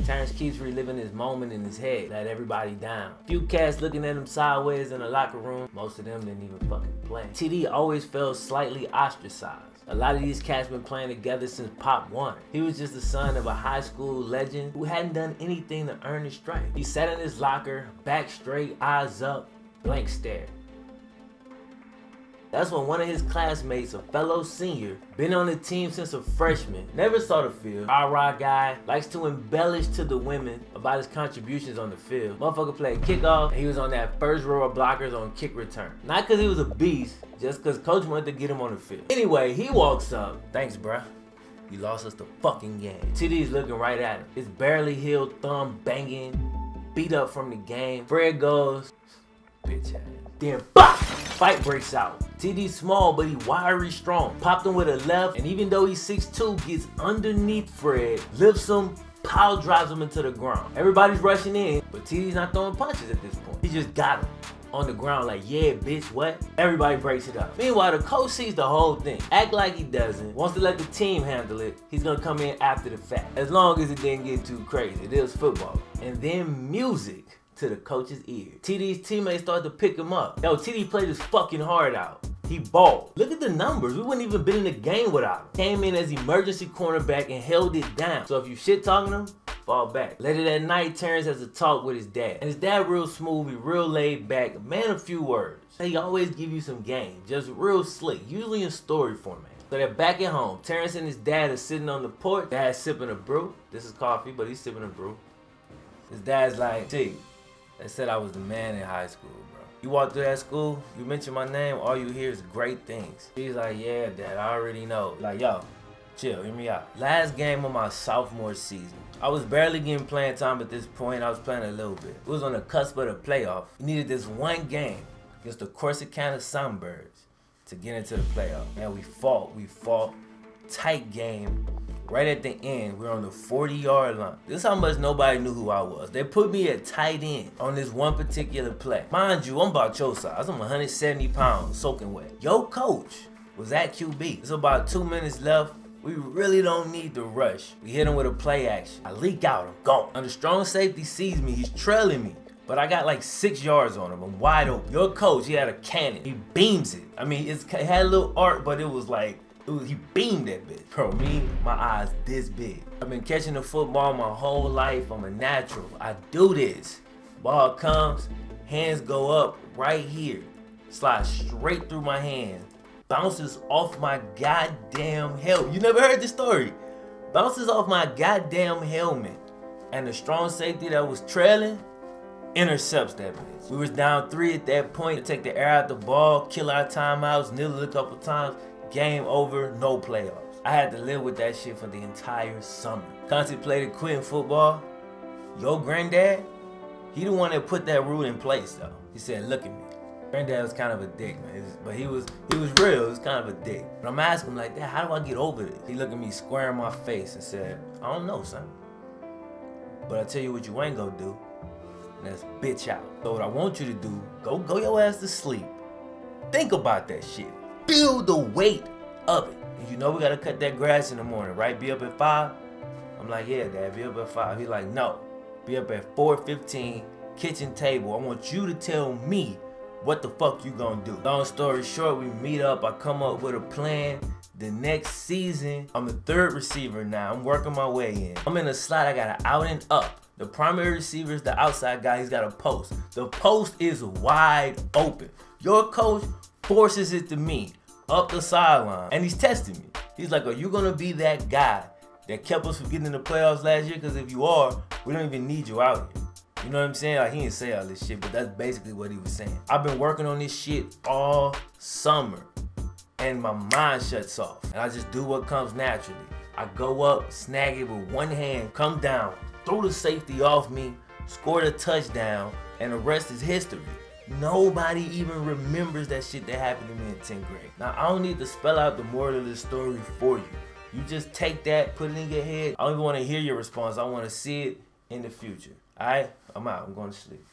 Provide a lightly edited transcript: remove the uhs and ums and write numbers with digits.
Terrance keeps reliving this moment in his head, let everybody down. Few cats looking at him sideways in the locker room. Most of them didn't even fucking play. TD always felt slightly ostracized. A lot of these cats been playing together since Pop 1. He was just the son of a high school legend who hadn't done anything to earn his stripe. He sat in his locker, back straight, eyes up, blank stare. That's when one of his classmates, a fellow senior, been on the team since a freshman, never saw the field, rah-rah guy, likes to embellish to the women about his contributions on the field. Motherfucker played kickoff, and he was on that first row of blockers on kick return. Not because he was a beast, just because coach wanted to get him on the field. Anyway, he walks up. Thanks, bruh. You lost us the fucking game. TD's looking right at him. His barely healed thumb banging, beat up from the game. Fred goes, bitch ass. Then BOP! Fight breaks out. TD's small, but he wiry strong. Popped him with a left, and even though he's 6'2", gets underneath Fred, lifts him, pile drives him into the ground. Everybody's rushing in, but TD's not throwing punches at this point. He just got him on the ground like, yeah, bitch, what? Everybody breaks it up. Meanwhile, the coach sees the whole thing. Act like he doesn't. Wants to let the team handle it. He's gonna come in after the fact. As long as it didn't get too crazy. It is football. And then music to the coach's ear. TD's teammates start to pick him up. Yo, TD played his fucking heart out. He balled. Look at the numbers. We wouldn't even been in the game without him. Came in as emergency cornerback and held it down. So if you shit talking him, fall back. Later that night, Terrance has a talk with his dad. And his dad real smooth, he real laid back, a man of few words. He always give you some game, just real slick, usually in story format. So they're back at home. Terrance and his dad are sitting on the porch. Dad's sipping a brew. This is coffee, but he's sipping a brew. His dad's like, T, they said I was the man in high school, bro. You walk through that school, you mention my name, all you hear is great things. He's like, yeah, Dad, I already know. Like, yo, chill, hear me out. Last game of my sophomore season. I was barely getting playing time at this point. I was playing a little bit. We was on the cusp of the playoff. We needed this one game against the Corsicana Sunbirds to get into the playoff. And we fought. Tight game. Right at the end, we're on the 40-yard line. This is how much nobody knew who I was. They put me at tight end on this one particular play. Mind you, I'm about your size. I'm 170 pounds, soaking wet. Your coach was at QB. It's about 2 minutes left. We really don't need to rush. We hit him with a play action. I leak out, I'm gone. Under strong safety sees me, he's trailing me. But I got like 6 yards on him, I'm wide open. Your coach, he had a cannon. He beams it. I mean, it had a little arc, but it was like, he beamed that bitch. Bro, me, my eyes this big. I've been catching the football my whole life. I'm a natural. I do this. Ball comes, hands go up right here. Slides straight through my hand. Bounces off my goddamn helmet. You never heard this story. Bounces off my goddamn helmet. And the strong safety that was trailing intercepts that bitch. We was down 3 at that point. Take the air out the ball, kill our timeouts, nil it a couple times. Game over, no playoffs. I had to live with that shit for the entire summer. Contemplated quitting football. Your granddad, he the one that put that rule in place though. He said, look at me. Granddad was kind of a dick, man. But he was real, he was kind of a dick. But I'm asking him like, Dad, how do I get over this? He looked at me square in my face and said, I don't know, son. But I tell you what you ain't gonna do, and that's bitch out. So what I want you to do, go your ass to sleep. Think about that shit. Feel the weight of it. And you know we gotta cut that grass in the morning, right? Be up at 5? I'm like, yeah, Dad, be up at 5. He's like, no, be up at 4:15, kitchen table. I want you to tell me what the fuck you gonna do. Long story short, we meet up, I come up with a plan. The next season, I'm the 3rd receiver now. I'm working my way in. I'm in a slot, I got an out and up. The primary receiver is the outside guy, he's got a post. The post is wide open. Your coach forces it to me. Up the sideline, and he's testing me. He's like, are you gonna be that guy that kept us from getting in the playoffs last year? Because if you are, we don't even need you out here. You know what I'm saying? Like, he didn't say all this shit, but that's basically what he was saying. I've been working on this shit all summer, and my mind shuts off, and I just do what comes naturally. I go up, snag it with one hand, come down, throw the safety off me, score the touchdown, and the rest is history. Nobody even remembers that shit that happened to me in 10th grade. Now, I don't need to spell out the moral of the story for you. You just take that, put it in your head. I don't even want to hear your response. I want to see it in the future. All right? I'm out. I'm going to sleep.